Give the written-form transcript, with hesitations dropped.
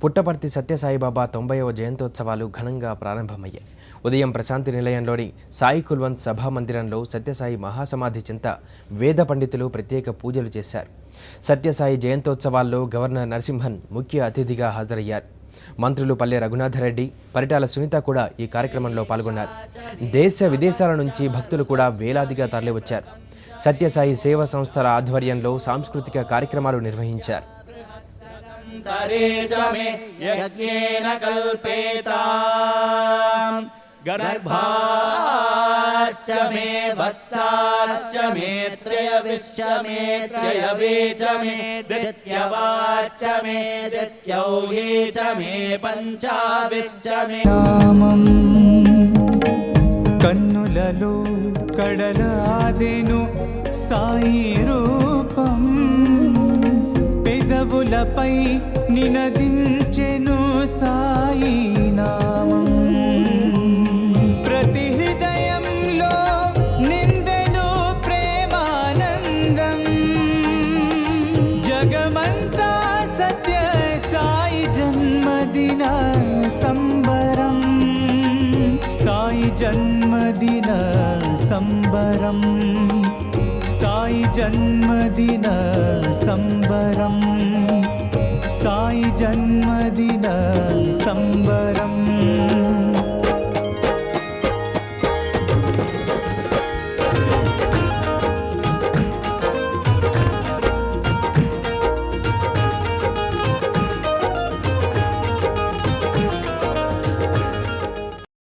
పుట్టపర్తి సత్యసాయిబాబా 90వ జయంతోత్సవాలు ఘనంగా ప్రారంభమయ్యాయి. ఉదయం ప్రశాంతి నిలయంలోని సాయి కుల్వంత్ సభా మందిరంలో సత్యసాయి మహాసమాధి చింత వేద పండితులు ప్రత్యేక పూజలు చేశారు. సత్యసాయి జయంతోత్సవాల్లో గవర్నర్ నరసింహన్ ముఖ్య అతిథిగా హాజరయ్యారు. మంత్రులు పల్లె రఘునాథరెడ్డి, పరిటాల సునీత కూడా ఈ కార్యక్రమంలో పాల్గొన్నారు. దేశ విదేశాల నుంచి భక్తులు కూడా వేలాదిగా తరలివచ్చారు. సత్యసాయి సేవా సంస్థల ఆధ్వర్యంలో సాంస్కృతిక కార్యక్రమాలు నిర్వహించారు. गर्भाश्च मे वत्साश्च मे त्रयविश्च मे त्रयवीच मे द्वितीयवाच्च मे द्वितीयौही च मे पञ्चाविश्च मे नामं कन्नुలలో కడలాదెను సాయి రూపం పెదవులపై నినదించెను సాయి నామం జగమంతా సత్య సాయి జన్మదిన సంబరం సాయి జన్మదిన సంబరం సాయి జన్మదిన సంబరం సాయి జన్మదిన